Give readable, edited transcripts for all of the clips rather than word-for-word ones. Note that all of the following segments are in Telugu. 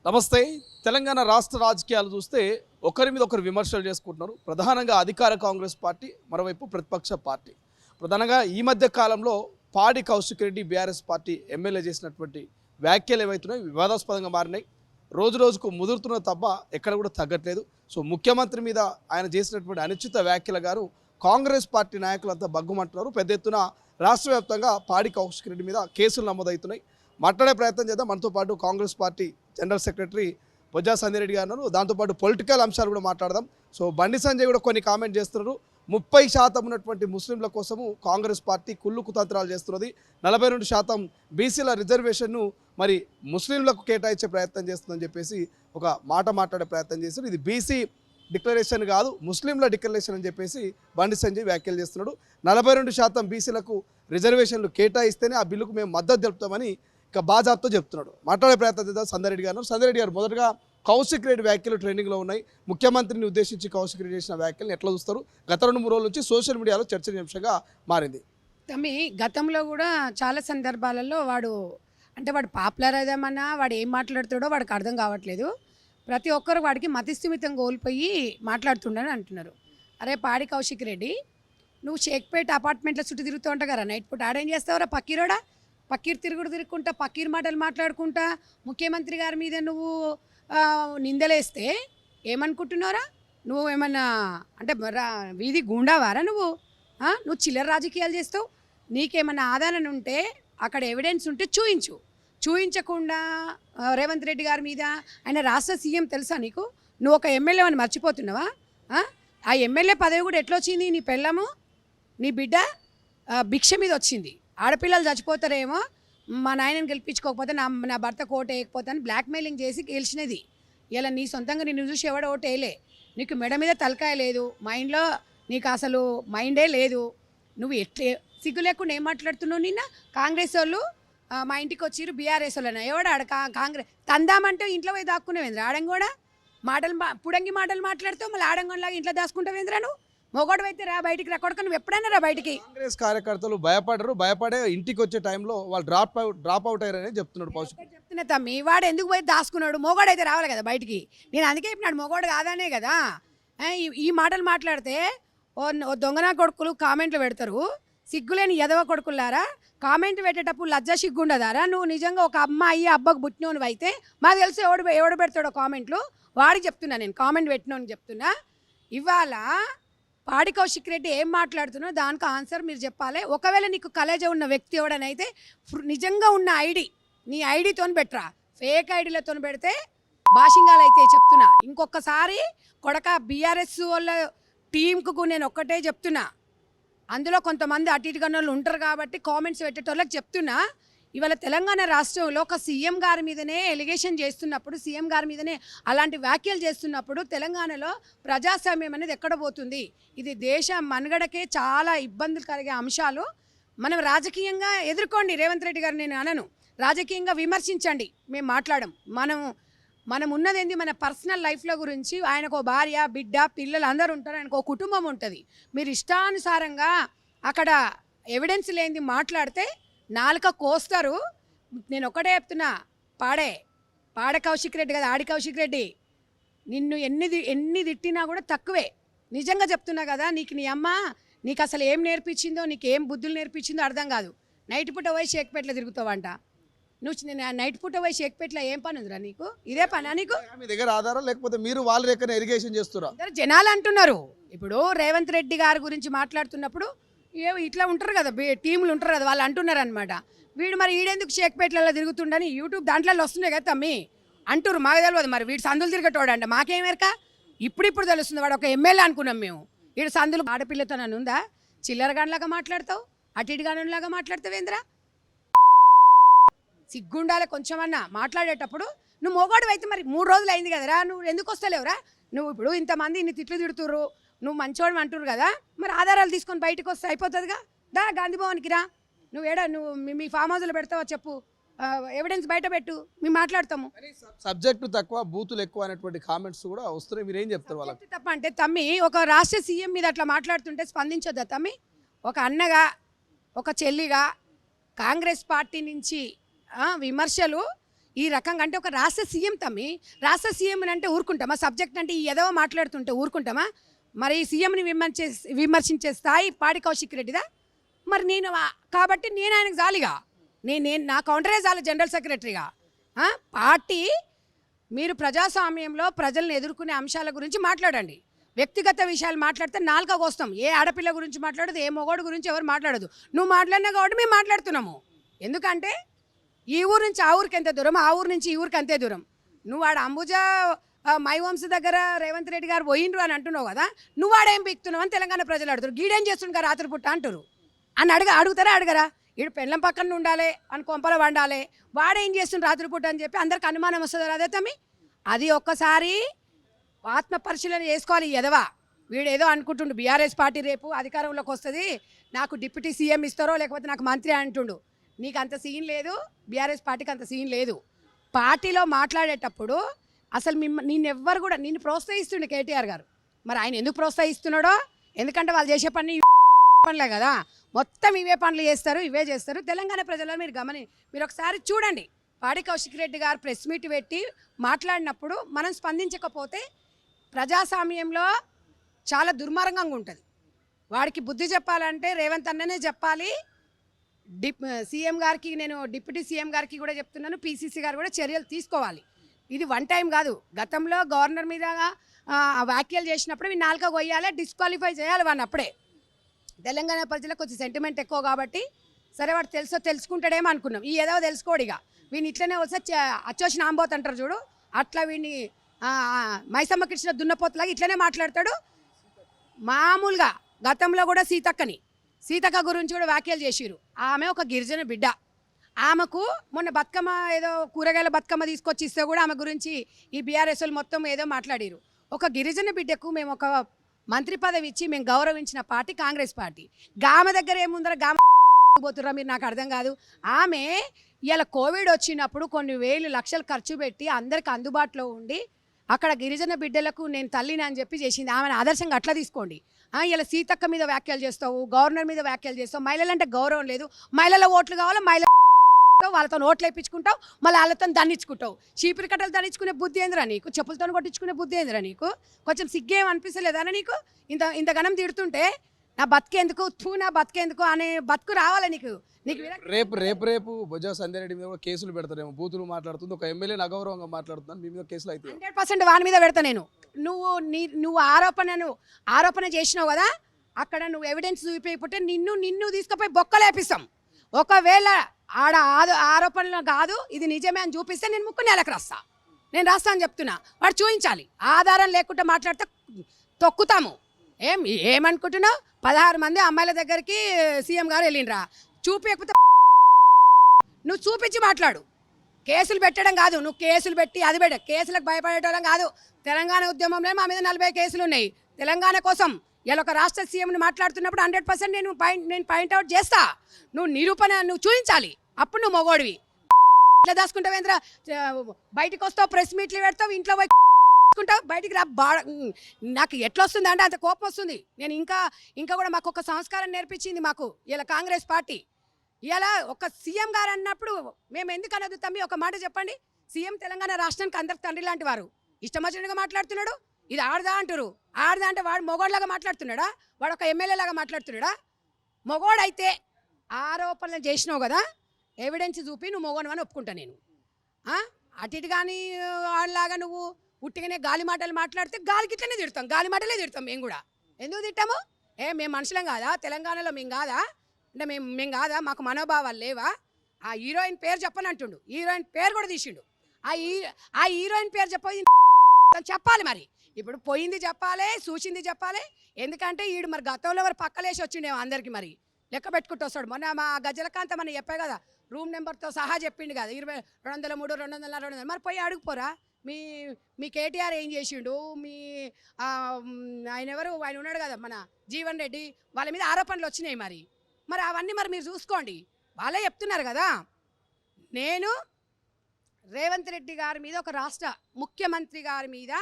నమస్తే. తెలంగాణ రాష్ట్ర రాజకీయాలు చూస్తే ఒకరి మీద ఒకరు విమర్శలు చేసుకుంటున్నారు. ప్రధానంగా అధికార కాంగ్రెస్ పార్టీ, మరోవైపు ప్రతిపక్ష పార్టీ. ప్రధానంగా ఈ మధ్య కాలంలో పాడి Kaushik Reddy BRS party MLA చేసినటువంటి వ్యాఖ్యలు ఏవైతున్నాయి వివాదాస్పదంగా మారినాయి. రోజు రోజుకు ముదురుతున్న తప్ప ఎక్కడ కూడా తగ్గట్లేదు. సో ముఖ్యమంత్రి మీద ఆయన చేసినటువంటి అనుచిత వ్యాఖ్యల గారు కాంగ్రెస్ పార్టీ నాయకులంతా బగ్గుమంటున్నారు. పెద్ద ఎత్తున రాష్ట్ర వ్యాప్తంగా పాడి కౌశిక్ రెడ్డి మీద కేసులు నమోదవుతున్నాయి. మాట్లాడే ప్రయత్నం చేద్దాం. మనతో పాటు Congress party general secretary Bojja Sanjay Reddy గారు, దాంతోపాటు పొలిటికల్ అంశాలు కూడా మాట్లాడదాం. సో బండి సంజయ్ కూడా కొన్ని కామెంట్ చేస్తున్నారు. 30% ఉన్నటువంటి ముస్లింల కోసము కాంగ్రెస్ పార్టీ కుళ్ళు కుతంత్రాలు చేస్తున్నది. 42% బీసీల రిజర్వేషన్ను మరి ముస్లింలకు కేటాయించే ప్రయత్నం చేస్తుందని చెప్పేసి ఒక మాట మాట్లాడే ప్రయత్నం చేస్తారు. ఇది బీసీ డిక్లరేషన్ కాదు, ముస్లింల డిక్లరేషన్ అని చెప్పేసి బండి సంజయ్ వ్యాఖ్యలు చేస్తున్నాడు. 42% బీసీలకు రిజర్వేషన్లు కేటాయిస్తేనే ఆ బిల్లుకు మేము మద్దతు తెలుపుతామని ఇక బాజాబ్తో చెప్తున్నాడు. మాట్లాడే ప్రయత్నం చేద్దాం. సంజయ్ రెడ్డి గారు. సంజయ్ రెడ్డి గారు, మొదటగా కౌశిక్ రెడ్డి వ్యాఖ్యలు ట్రెండింగ్లో ఉన్నాయి. ముఖ్యమంత్రిని ఉద్దేశించి కౌశిక్ రెడ్డి చేసిన వ్యాఖ్యలను ఎట్లా చూస్తారు? గత 2-3 రోజుల నుంచి సోషల్ మీడియాలో చర్చనీయాంశంగా మారింది. తమ్మి గతంలో కూడా చాలా సందర్భాలలో వాడు పాపులర్ అదేమన్నా వాడు ఏం మాట్లాడుతాడో వాడికి అర్థం కావట్లేదు. ప్రతి ఒక్కరు వాడికి మతిస్థిమితం కోల్పోయి మాట్లాడుతుండని అంటున్నారు. అరే పాడి కౌశిక్ రెడ్డి, నువ్వు షేక్పేట అపార్ట్మెంట్ల చుట్టూ తిరుగుతూ ఉంటావు కదా, నైట్ పూట ఆడేం చేస్తావురా? పక్కీరోడా పక్కీరు తిరుగుకుంటా పక్కీరు మాటలు మాట్లాడుకుంటా ముఖ్యమంత్రి గారి మీద నువ్వు నిందలేస్తే ఏమనుకుంటున్నారా? నువ్వు ఏమన్నా అంటే వీధి గుండావారా నువ్వు? నువ్వు చిల్లర రాజకీయాలు చేస్తావు. నీకేమన్నా ఆధారం ఉంటే అక్కడ ఎవిడెన్స్ ఉంటే చూయించకుండా రేవంత్ రెడ్డి గారి మీద, ఆయన రాష్ట్ర సీఎం తెలుసా నీకు? నువ్వు ఒక ఎమ్మెల్యే అని మర్చిపోతున్నావా? ఆ ఎమ్మెల్యే పదవి కూడా ఎట్లా వచ్చింది? నీ పెళ్ళము నీ బిడ్డ భిక్ష మీద వచ్చింది. ఆడపిల్లలు చచ్చిపోతారేమో, మా నాయనని గెలిపించుకోకపోతే నా భర్త ఓటు వేయకపోతే అని బ్లాక్మెయిలింగ్ చేసి గెలిచినది. ఇలా నీ సొంతంగా నిన్ను చూసి ఎవడో ఓటు వేయలే. నీకు మెడ మీద తలకాయ లేదు, మైండ్లో నీకు అసలు మైండే లేదు. నువ్వు ఎట్లే సిగ్గు లేకుండా ఏం మాట్లాడుతున్నావు? నిన్న కాంగ్రెస్ వాళ్ళు మా ఇంటికి వచ్చిర్రు, బీఆర్ఎస్ వాళ్ళైనా ఎవడు ఆడ కాంగ్రెస్ తందామంటే ఇంట్లో పోయి దాక్కునేవేంద్ర? ఆడంగోడా మాటలు పుడంగి మాటలు మాట్లాడుతావు, మళ్ళీ ఆడంగోలాగా ఇంట్లో దాచుకుంటావేంద్రా? నువ్వు మొగోడు అయితే రా బయటికి, రా కొడుకు, నువ్వు ఎప్పుడైనా రా బయటికి. కాంగ్రెస్ కార్యకర్తలు భయపడే ఇంటికి వచ్చే టైంలో వాళ్ళు డ్రాప్ అవుట్ అయ్యారని చెప్తున్నాడు. చెప్తున్నా తమ్మి, వాడు ఎందుకు పోయి దాచుకున్నాడు? మొగోడు అయితే రావాలి కదా బయటికి. నేను అందుకే ఇప్పుడు మొగోడు కాదనే కదా ఈ మాటలు మాట్లాడితే ఓ దొంగనా కొడుకులు కామెంట్లు పెడతారు. సిగ్గులేని ఎదవ కొడుకులారా, కామెంట్ పెట్టేటప్పుడు లజ్జా సిగ్గుండదారా? నువ్వు నిజంగా ఒక అమ్మాయి అబ్బకు పుట్టినోనివి అయితే మాకు తెలుసు ఎవడు పెడతాడో కామెంట్లు. వాడికి చెప్తున్నా, నేను కామెంట్ పెట్టినోని చెప్తున్నా. ఇవాళ పాడి కౌశిక్ రెడ్డి ఏం మాట్లాడుతున్నావు దానికి ఆన్సర్ మీరు చెప్పాలి. ఒకవేళ నీకు కలేజ ఉన్న వ్యక్తి ఎవడనైతే నిజంగా ఉన్న ఐడి, నీ ఐడితో పెట్టరా, ఫేక్ ఐడీలతో పెడితే భాషింగాలు అయితే చెప్తున్నా. ఇంకొకసారి కొడక బీఆర్ఎస్ వాళ్ళ టీంకు నేను ఒక్కటే చెప్తున్నా, అందులో కొంతమంది అటు ఇటు గన్నోళ్ళు ఉంటారు కాబట్టి కామెంట్స్ పెట్టేటోళ్ళకి చెప్తున్నా. ఇవాళ తెలంగాణ రాష్ట్రంలో ఒక సీఎం గారి మీదనే ఎలిగేషన్ చేస్తున్నప్పుడు, సీఎం గారి మీదనే అలాంటి వ్యాఖ్యలు చేస్తున్నప్పుడు తెలంగాణలో ప్రజాస్వామ్యం అనేది ఎక్కడ పోతుంది? ఇది దేశ మనుగడకే చాలా ఇబ్బందులు కలిగే అంశాలు. మనం రాజకీయంగా ఎదుర్కోండి రేవంత్ రెడ్డి గారు, నేను అనను. రాజకీయంగా విమర్శించండి, మేము మాట్లాడం. మనం ఉన్నదేంది మన పర్సనల్ లైఫ్లో గురించి. ఆయనకు భార్య, బిడ్డ, పిల్లలు అందరూ ఉంటారు, ఆయనకు ఒక కుటుంబం ఉంటుంది. మీరు ఇష్టానుసారంగా అక్కడ ఎవిడెన్స్ లేనిది మాట్లాడితే నాలుక కోస్తారు. నేను ఒకటే చెప్తున్నా, పాడే కౌశిక్ రెడ్డి కదా, ఆడి కౌశిక్ రెడ్డి, నిన్ను ఎన్ని తిట్టినా కూడా తక్కువే. నిజంగా చెప్తున్నా కదా, నీ అమ్మ నీకు అసలు ఏం నేర్పించిందో, నీకు ఏం బుద్ధులు నేర్పించిందో అర్థం కాదు. నైట్ పూట పోయి షేక్పేటలో తిరుగుతావంట. నువ్వు నైట్ పూట పోయి షేక్పేటలో ఏం పని ఉందిరా నీకు? ఇదే పనా నీకు? మీ దగ్గర ఆధారం లేకపోతే మీరు వాళ్ళ దగ్గర ఇరిగేషన్ చేస్తున్నారు జనాలు అంటున్నారు. ఇప్పుడు రేవంత్ రెడ్డి గారి గురించి మాట్లాడుతున్నప్పుడు ఇట్లా ఉంటారు కదా, టీంలు ఉంటారు కదా, వాళ్ళు అంటున్నారు అనమాట. వీడు మరి ఈడెందుకు షేక్పేటలలో తిరుగుతుండని యూట్యూబ్ దాంట్లో వస్తున్నాయి కదా తమ్మి అంటారు. మాకు తెలియదు మరి వీడు సందులు తిరగటోడంట, మాకేమేరక ఇప్పుడు తెలుస్తుంది. వాడు ఒక ఎమ్మెల్యే అనుకున్నాం మేము. వీడు సందులు ఆడపిల్లతో నన్ను ఉందా? చిల్లరగానిలాగా మాట్లాడతావు, అటు ఇటు గానిలాగా మాట్లాడతావేంద్రా? సిగ్గుండాలి కొంచెమన్నా మాట్లాడేటప్పుడు. నువ్వు మొగోడు అయితే మరి 3 రోజులు అయింది కదరా, నువ్వు ఎందుకు వస్తలేవురా? నువ్వు ఇప్పుడు ఇంతమంది ఇన్ని తిట్లు తిడుతుర్రు, నువ్వు మంచోడు అంటురు కదా, మరి ఆధారాలు తీసుకొని బయటకు వస్తే అయిపోతుందిగా. గాంధీ భవన్కి రా, నువ్వు మీ ఫామ్ హౌస్లో పెడతావా చెప్పు, ఎవిడెన్స్ బయట పెట్టు, మేము మాట్లాడతాము. సబ్జెక్టు తక్కువ బూతులు ఎక్కువ అనేటువంటి కామెంట్స్ కూడా వస్తున్నాయి. మీరు ఏం చెప్తారు వాళ్ళకి? తప్ప అంటే తమ్మి, ఒక రాష్ట్ర సీఎం మీద అట్లా మాట్లాడుతుంటే స్పందించొద్దా తమ్మి? ఒక అన్నగా, ఒక చెల్లిగా కాంగ్రెస్ పార్టీ నుంచి విమర్శలు ఈ రకంగా అంటే ఒక రాష్ట్ర సీఎం తమ్మి, రాష్ట్ర సీఎం అంటే ఊరుకుంటామా? సబ్జెక్ట్ అంటే ఈ ఎదవ మాట్లాడుతుంటే ఊరుకుంటామా? మరి సీఎంని విమర్శించే స్థాయి పాడి కౌశిక్ రెడ్డిదా? మరి కాబట్టి నేను ఆయనకు జాలిగా నేను నా కౌంటరే చాలు జనరల్ సెక్రటరీగా. పార్టీ మీరు ప్రజాస్వామ్యంలో ప్రజలను ఎదుర్కొనే అంశాల గురించి మాట్లాడండి. వ్యక్తిగత విషయాలు మాట్లాడితే నాలుక కోస్తాం. ఏ ఆడపిల్ల గురించి మాట్లాడదు, ఏ మొగోడు గురించి ఎవరు మాట్లాడదు. నువ్వు మాట్లాడినా కాబట్టి మేము మాట్లాడుతున్నాము. ఎందుకంటే ఈ ఊరు నుంచి ఆ ఊరికి ఎంత దూరం, ఆ ఊరు నుంచి ఈ ఊరికి అంతే దూరం. నువ్వు ఆడ అంబుజా మైవంశ దగ్గర రేవంత్ రెడ్డి గారు పోయిండ్రు అని అంటున్నావు కదా, నువ్వు ఆడేం పీక్తున్నావు అని తెలంగాణ ప్రజలు అడుగుతారు. గీడేం చేస్తుండగా రాత్రి పుట్ట అంటారు అని అడుగుతారా అడగరా? ఈడు పెళ్ళం పక్కన ఉండాలి అని కొంపల వండాలి, వాడేం చేస్తుండు రాత్రి పుట్ట అని చెప్పి అందరికి అనుమానం వస్తుంది. అదే తమ్మి, అది ఒక్కసారి ఆత్మ పరిశీలన చేసుకోవాలి. ఎదవా వీడేదో అనుకుంటుండు బీఆర్ఎస్ పార్టీ రేపు అధికారంలోకి వస్తుంది, నాకు డిప్యూటీ సీఎం ఇస్తారో లేకపోతే నాకు మంత్రి అంటుండు. నీకు అంత సీన్ లేదు, బీఆర్ఎస్ పార్టీకి అంత సీన్ లేదు. పార్టీలో మాట్లాడేటప్పుడు అసలు నిన్నెవ్వరు కూడా నిన్ను ప్రోత్సహిస్తుండే కేటీఆర్ గారు. మరి ఆయన ఎందుకు ప్రోత్సహిస్తున్నాడో, ఎందుకంటే వాళ్ళు చేసే పనులే కదా, మొత్తం ఇవే పనులు చేస్తారు, ఇవే చేస్తారు. తెలంగాణ ప్రజలను మీరు ఒకసారి చూడండి. పాడి కౌశిక్ రెడ్డి గారు ప్రెస్ మీట్ పెట్టి మాట్లాడినప్పుడు మనం స్పందించకపోతే ప్రజాస్వామ్యంలో చాలా దుర్మార్గంగా ఉంటుంది. వాడికి బుద్ధి చెప్పాలంటే రేవంత్ అన్ననే చెప్పాలి. సీఎం గారికి, నేను డిప్యూటీ సీఎం గారికి కూడా చెప్తున్నాను, పీసీసీ గారు కూడా చర్యలు తీసుకోవాలి. ఇది వన్ టైం కాదు. గతంలో గవర్నర్ మీద వ్యాఖ్యలు చేసినప్పుడు ఇవి నాలుక కొయ్యాలి, డిస్క్వాలిఫై చేయాలి వాడిని. అప్పుడే తెలంగాణ ప్రజలకు కొంచెం సెంటిమెంట్ ఎక్కువ కాబట్టి సరే వాడు తెలుసుకుంటాడేమో అనుకున్నాం. ఈ ఏదో తెలుసుకోడిగా వీడిని ఇట్లనే వచ్చి అచ్చోసిన ఆంబోత్ అంటారు చూడు, అట్లా వీడిని మైసమ్మకి ఇచ్చిన దున్నపోతులాగా ఇట్లనే మాట్లాడతాడు. మామూలుగా గతంలో కూడా సీతక్క గురించి కూడా వ్యాఖ్యలు చేసిరు. ఆమె ఒక గిరిజన బిడ్డ. ఆమెకు మొన్న బతుకమ్మ ఏదో కూరగాయల బతుకమ్మ తీసుకొచ్చి ఇస్తే కూడా ఆమె గురించి ఈ బీఆర్ఎస్ వాళ్ళు మొత్తం ఏదో మాట్లాడిరు. ఒక గిరిజన బిడ్డకు మేము ఒక మంత్రి పదవి ఇచ్చి మేము గౌరవించిన పార్టీ కాంగ్రెస్ పార్టీ. గామె దగ్గర ఏముందరో గామ పోతుర్రా మీరు, నాకు అర్థం కాదు. ఆమె ఇలా కోవిడ్ వచ్చినప్పుడు కొన్ని వేలు లక్షలు ఖర్చు పెట్టి అందరికి అందుబాటులో ఉండి అక్కడ గిరిజన బిడ్డలకు నేను తల్లిని అని చెప్పి చేసింది. ఆమెను ఆదర్శంగా అట్లా తీసుకోండి. ఇలా సీతక్క మీద వ్యాఖ్యలు చేస్తావు, గవర్నర్ మీద వ్యాఖ్యలు చేస్తావు. మహిళలంటే గౌరవం లేదు, మహిళల ఓట్లు కావాలి, వాళ్ళతో ఓట్లు వేయించుకుంటావు, మళ్ళీ వాళ్ళతో దండించుకుంటావు. చీపురు కట్టలు దండించుకునే బుద్ధి ఏందిరా నీకు? చెప్పులతో కొట్టించుకునే బుద్ధి ఏందిరా నీకు? కొంచెం సిగ్గేం అనిపిస్తలేదా నీకు? ఇంత గణం తిడుతుంటే నా బతికేందుకు నా బతికేందుకు అనే బతుకు రావాలి నీకు. రేపు బొజ్జా సంధ్యారెడ్డి మీద కూడా కేసులు పెడతారేమో. బూతులు మాట్లాడుతుంది, ఒక ఎమ్మెల్యేని అగౌరవంగా మాట్లాడుతున్నాను, మీ మీద కేసులు అయితే 100% వాని మీద పెడతా నేను. నువ్వు ఆరోపణ చేసినావు కదా, అక్కడ నువ్వు ఎవిడెన్స్ చూపించకపోతే నిన్ను తీసుకుపోయి బొక్కలేపిస్తాం. ఒకవేళ ఆడ ఆరోపణలు కాదు ఇది నిజమే అని చూపిస్తే నేను ముక్కు నేలకు రాస్తా. నేను రాస్తా అని చెప్తున్నా. వాడు చూపించాలి. ఆధారం లేకుండా మాట్లాడితే తొక్కుతాము. ఏమనుకుంటున్నావు? 16 మంది అమ్మాయిల దగ్గరికి సీఎం గారు వెళ్ళిండ్రా, చూపించకపోతే నువ్వు చూపించి మాట్లాడు. కేసులు పెట్టడం కాదు, నువ్వు కేసులు పెట్టి అది కేసులకు భయపడేటోళ్ళం కాదు. తెలంగాణ ఉద్యమంలో మా మీద 40 కేసులు ఉన్నాయి తెలంగాణ కోసం. ఇలా ఒక రాష్ట్ర సీఎంని మాట్లాడుతున్నప్పుడు 100% నేను పాయింట్అవుట్ చేస్తా. నువ్వు చూపించాలి, అప్పుడు నువ్వు మొగోడివి. ఇట్లా దాచుకుంటావేంద్ర, బయటకు వస్తావు, ప్రెస్ మీట్లు పెడతావు, ఇంట్లో పోయి బయటికి రా. నాకు ఎట్లా వస్తుంది అంటే అంత కోపం వస్తుంది. నేను ఇంకా కూడా మాకు ఒక సంస్కారం నేర్పించింది మాకు ఇలా కాంగ్రెస్ పార్టీ. ఇలా ఒక సీఎం గారు అన్నప్పుడు మేము ఎందుకు అనదు తమ్మి? ఒక మాట చెప్పండి. సీఎం తెలంగాణ రాష్ట్రానికి అందరికి తండ్రి లాంటి వారు. ఇష్టం వచ్చినట్టుగా మాట్లాడుతున్నాడు. ఇది ఆడదా అంటారు. ఆడదా అంటే వాడు మొగోడ్లాగా మాట్లాడుతున్నాడా? వాడు ఒక ఎమ్మెల్యే లాగా మాట్లాడుతున్నాడా? మొగోడైతే ఆరోపణలు చేసినావు కదా, ఎవిడెన్స్ చూపి నువ్వు మొగోను అని ఒప్పుకుంటా నేను. అటు ఇటు కానీ వాళ్ళలాగా నువ్వు ఉట్టిగానే గాలి మాటలు మాట్లాడితే గాలికి ఇట్లనే తిడతాం, గాలి మాటలే తిడతాం. మేము కూడా ఎందుకు తిట్టాము? మేము మనుషులం కాదా? తెలంగాణలో మేము కాదా? అంటే మేము కాదా? మాకు మనోభావాలు లేవా? ఆ హీరోయిన్ పేరు చెప్పని అంటుండు, హీరోయిన్ పేరు కూడా తీసిండు. ఆ హీరోయిన్ పేరు చెప్పాలి. మరి ఇప్పుడు పోయింది చెప్పాలి, చూసింది చెప్పాలి. ఎందుకంటే ఈడు మరి గతంలో మరి పక్కలేసి వచ్చిండేమో అందరికి మరి లెక్క పెట్టుకుంటూ వస్తాడు. మొన్న మా గజలకాంత మనం చెప్పే కదా, రూమ్ నెంబర్తో సహా చెప్పిండు కదా, 203, 200. మరి పోయి అడుగుపోరా, మీ కేటీఆర్ ఏం చేసిండు, ఆయన ఉన్నాడు కదా మన జీవన్ రెడ్డి, వాళ్ళ మీద ఆరోపణలు వచ్చినాయి. మరి అవన్నీ మీరు చూసుకోండి. వాళ్ళే చెప్తున్నారు కదా. నేను రేవంత్ రెడ్డి గారి మీద, ఒక రాష్ట్ర ముఖ్యమంత్రి గారి మీద,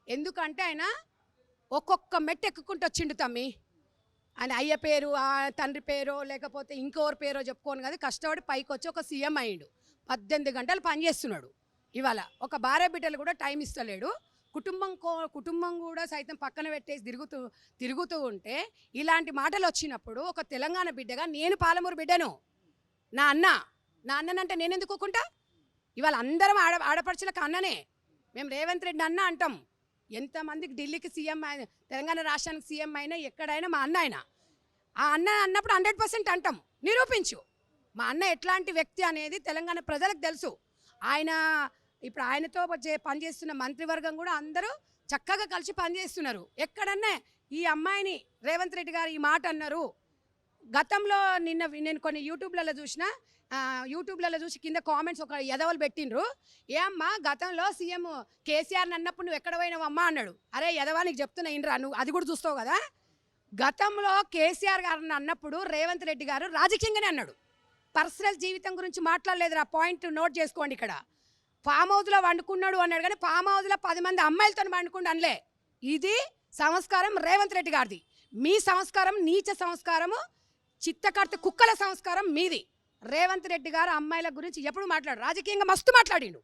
ఎందుకంటే ఆయన ఒక్కొక్క మెట్టు ఎక్కుకుంటూ వచ్చిండు తమ్మి. ఆయన అయ్య పేరు, ఆ తండ్రి పేరో లేకపోతే ఇంకోరి పేరో చెప్పుకోను కదా, కష్టపడి పైకి వచ్చి ఒక సీఎం అయ్యిండు. 18 గంటలు పనిచేస్తున్నాడు. ఇవాళ ఒక భార్య బిడ్డలు కూడా టైం ఇస్తలేడు. కుటుంబం కూడా సైతం పక్కన పెట్టేసి తిరుగుతూ ఉంటే ఇలాంటి మాటలు వచ్చినప్పుడు ఒక తెలంగాణ బిడ్డగా నేను పాలమూరు బిడ్డను. నా అన్ననంటే నేను ఎందుకు ఊరుకుంటా? ఇవాళ అందరం ఆడపడుచులకు అన్ననే. మేము రేవంత్ రెడ్డి అన్న అంటాం. ఎంతమందికి ఢిల్లీకి సీఎం అయినా, తెలంగాణ రాష్ట్రానికి సీఎం అయినా, ఎక్కడైనా మా అన్న అయినా ఆ అన్న అన్నప్పుడు 100% అంటాం. నిరూపించు మా అన్న ఎట్లాంటి వ్యక్తి అనేది తెలంగాణ ప్రజలకు తెలుసు. ఇప్పుడు ఆయనతో పనిచేస్తున్న మంత్రివర్గం కూడా అందరూ చక్కగా కలిసి పనిచేస్తున్నారు. ఎక్కడన్నా ఈ అమ్మాయిని రేవంత్ రెడ్డి గారు ఈ మాట అన్నారు. గతంలో నేను కొన్ని యూట్యూబ్లలో చూసి కింద కామెంట్స్ ఒక ఎదవలు పెట్టిండ్రు. ఏ అమ్మా గతంలో సీఎం కేసీఆర్ని అన్నప్పుడు నువ్వు ఎక్కడ పోయినావు అమ్మా అన్నాడు. అరే ఎదవా నీకు చెప్తున్నా ఇండ్రా, నువ్వు అది కూడా చూస్తావు కదా. గతంలో కేసీఆర్ గారిని అన్నప్పుడు రేవంత్ రెడ్డి గారు రాజకీయంగానే అన్నాడు. పర్సనల్ జీవితం గురించి మాట్లాడలేదు. ఆ పాయింట్ నోట్ చేసుకోండి. ఇక్కడ ఫామ్ హౌస్లో వండుకున్నాడు అన్నాడు, కానీ ఫామ్ హౌస్లో 10 మంది అమ్మాయిలతో వండుకుంటూ అనలే. ఇది సంస్కారం రేవంత్ రెడ్డి గారిది. మీ సంస్కారం నీచ సంస్కారము, చిత్తకర్త కుక్కల సంస్కారం మీది. రేవంత్ రెడ్డి గారు అమ్మాయిల గురించి ఎప్పుడు మాట్లాడు, రాజకీయంగా మస్తు మాట్లాడిండు.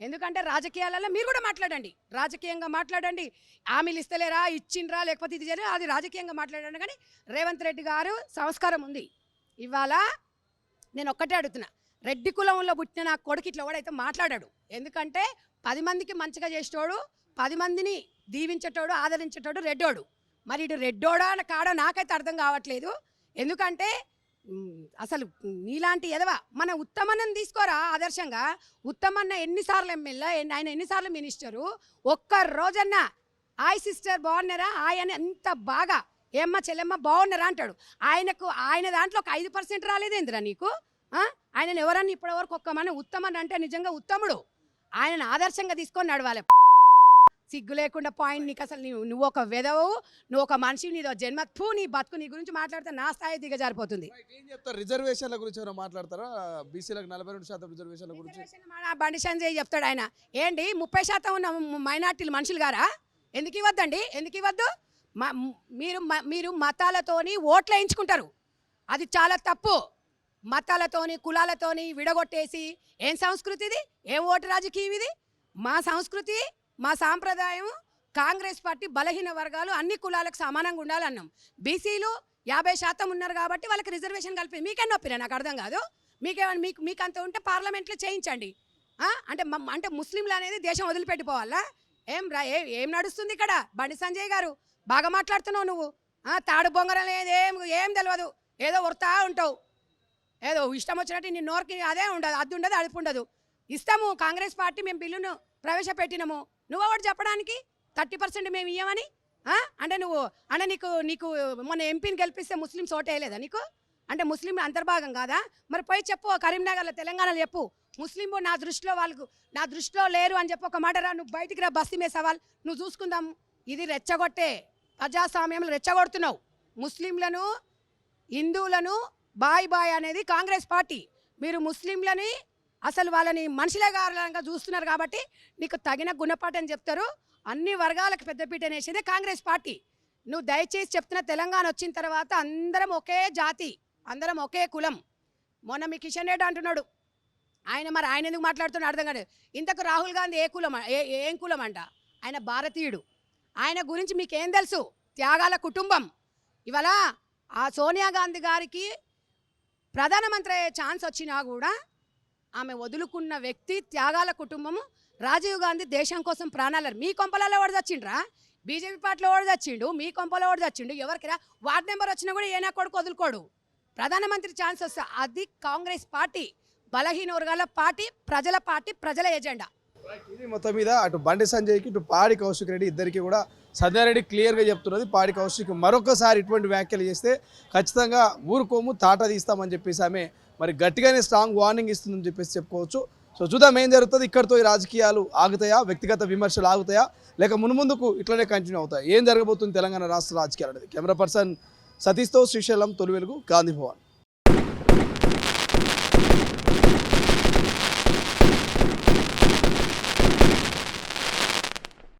ఎందుకంటే రాజకీయాలలో మీరు కూడా మాట్లాడండి, రాజకీయంగా మాట్లాడండి. హామీలు ఇస్తలేరా, ఇచ్చిండ్రా, లేకపోతే ఇది చేయరా, అది రాజకీయంగా మాట్లాడండి. కానీ రేవంత్ రెడ్డి గారు సంస్కారం ఉంది. ఇవాళ నేను ఒక్కటే అడుగుతున్నా, రెడ్డి కులంలో పుట్టిన నా కొడుకు ఇట్లా ఎవడైతే మాట్లాడాడు. ఎందుకంటే 10 మందికి మంచిగా చేసేటోడు, 10 మందిని దీవించేటోడు, ఆదరించేటోడు రెడ్డోడు. మరి ఇటు రెడ్డోడా కాడో నాకైతే అర్థం కావట్లేదు. ఎందుకంటే అసలు నీలాంటి ఎదవ మన ఉత్తమన్నని తీసుకోరా ఆదర్శంగా. ఉత్తమన్న ఎన్నిసార్లు ఎమ్మెల్యే, ఆయన ఎన్నిసార్లు మినిస్టరు. ఒక్క రోజన్నా హాయ్ సిస్టర్ బాగున్నారా, హాయ్ అని ఎంత బాగా ఏమ్మ చెల్లెమ్మ బాగున్నారా అంటాడు. ఆయన దాంట్లో ఒక 5% రాలేదేందిరా నీకు? ఆయనను ఎవరన్నా ఇప్పటివరకు ఒక్కమని ఉత్తమని అంటే నిజంగా ఉత్తముడు. ఆయనను ఆదర్శంగా తీసుకొని నడవాలి. సిగ్గు లేకుండా పాయింట్. నీకు అసలు నువ్వు ఒక వెదవు, నువ్వు ఒక మనిషి, నీదో జన్మత్పు, నీ బతుకు, నీ గురించి మాట్లాడితే నా స్థాయి దిగజారిపోతుంది. ఏం చెప్తారు? రిజర్వేషన్ల గురించి ఏమైనా మాట్లాడతారా? బీసీలకు 42% రిజర్వేషన్ల గురించి బండి సంజయ్ చెప్తాడు. ఆయన ఏంటి 30% ఉన్న మైనార్టీలు మనుషులు గారా? ఎందుకు ఇవ్వద్దండి? ఎందుకు ఇవ్వద్దు? మీరు మతాలతోని ఓట్లు వేయించుకుంటారు. అది చాలా తప్పు. మతాలతోని కులాలతోని విడగొట్టేసి ఏం సంస్కృతి ఇది? ఏం ఓటు రాజకీయం ఇది? మా సంస్కృతి, మా సాంప్రదాయం, కాంగ్రెస్ పార్టీ బలహీన వర్గాలు అన్ని కులాలకు సమానంగా ఉండాలన్నాం. బీసీలు 50% ఉన్నారు కాబట్టి వాళ్ళకి రిజర్వేషన్ కలిపి మీకేం నొప్పిరా? నాకు అర్థం కాదు. మీకు అంత ఉంటే పార్లమెంట్లో చేయించండి. అంటే ముస్లింలు అనేది దేశం వదిలిపెట్టిపోవాలా? ఏం నడుస్తుంది ఇక్కడ? బండి సంజయ్ గారు బాగా మాట్లాడుతున్నావు నువ్వు. తాడు బొంగరం ఏం తెలియదు, ఏదో వృతా ఉంటావు, ఏదో ఇష్టం వచ్చినట్టు నీ నోరుకి అదే ఉండదు, అది ఉండదు, అదుపు ఉండదు. ఇస్తాము కాంగ్రెస్ పార్టీ, మేము బిల్లును ప్రవేశపెట్టినాము. నువ్వు ఒకటి చెప్పడానికి 30% మేము ఇయ్యమని అంటే నీకు మొన్న ఎంపీని గెలిపిస్తే ముస్లిమ్స్ ఓటేయలేదా నీకు? అంటే ముస్లిం అంతర్భాగం కాదా? మరి పోయి చెప్పు, కరీంనగర్లో తెలంగాణలో చెప్పు, ముస్లిం నా దృష్టిలో లేరు అని చెప్పి ఒక మాట రా. నువ్వు బయటికి రా, బస్తీ మీద సవాల్, నువ్వు చూసుకుందాం. ఇది రెచ్చగొట్టే ప్రజాస్వామ్యంలో రెచ్చగొడుతున్నావు. ముస్లింలను, హిందువులను బాయ్ అనేది కాంగ్రెస్ పార్టీ. మీరు ముస్లింలని అసలు వాళ్ళని మనుషులే గారులంగా చూస్తున్నారు కాబట్టి నీకు తగిన గుణపాఠం చెప్తారు. అన్ని వర్గాలకు పెద్దపీట వేసేదే కాంగ్రెస్ పార్టీ. నువ్వు దయచేసి చెప్తున్న, తెలంగాణ వచ్చిన తర్వాత అందరం ఒకే జాతి, అందరం ఒకే కులం. మొన్న మీ కిషన్ రెడ్డి అంటున్నాడు, ఆయన ఎందుకు మాట్లాడుతున్నాడు అర్థం కాదు. ఇంతకు రాహుల్ గాంధీ ఏం కులం అంట? ఆయన భారతీయుడు. ఆయన గురించి మీకేం తెలుసు? త్యాగాల కుటుంబం. ఇవాళ ఆ సోనియా గాంధీ గారికి ప్రధానమంత్రి అయ్యే ఛాన్స్ వచ్చినా కూడా ఆమె వదులుకున్న వ్యక్తి, త్యాగాల కుటుంబము. రాజీవ్ గాంధీ దేశం కోసం ప్రాణాలు. మీ కొంపలలో ఓడి చచ్చిండ్రా, బీజేపీ పార్టీలో ఓడి చచ్చిండు, మీ కొంపలో ఓడి చచ్చిండు. ఎవరికిరా వార్డు నెంబర్ వచ్చినా కూడా ఏనా కొడుకు వదులుకోడు. ప్రధానమంత్రి ఛాన్స్ వస్తే అది కాంగ్రెస్ పార్టీ, బలహీన వర్గాల పార్టీ, ప్రజల పార్టీ, ప్రజల ఎజెండా. ఇది మొత్తం మీద అటు బండి సంజయ్కి, ఇటు పాడి కౌశిక్ రెడ్డి ఇద్దరికి కూడా సంధ్యారెడ్డి క్లియర్గా చెప్తున్నది. పాడి కౌశిక్ మరొకసారి ఇటువంటి వ్యాఖ్యలు చేస్తే ఖచ్చితంగా ఊరుకోము, తాట తీస్తామని చెప్పేసి ఆమె మరి గట్టిగానే స్ట్రాంగ్ వార్నింగ్ ఇస్తుందని చెప్పేసి చెప్పుకోవచ్చు. సో చూద్దాం ఏం జరుగుతుంది. ఇక్కడితో ఈ రాజకీయాలు ఆగుతాయా, వ్యక్తిగత విమర్శలు ఆగుతాయా, లేక మున్ముందుకు ఇట్లనే కంటిన్యూ అవుతాయి? ఏం జరగబోతుంది తెలంగాణ రాష్ట్ర రాజకీయాలు అనేది? కెమెరా పర్సన్ సతీష్తో శ్రీశైలం, తొలి వెలుగు, గాంధీ భవన్.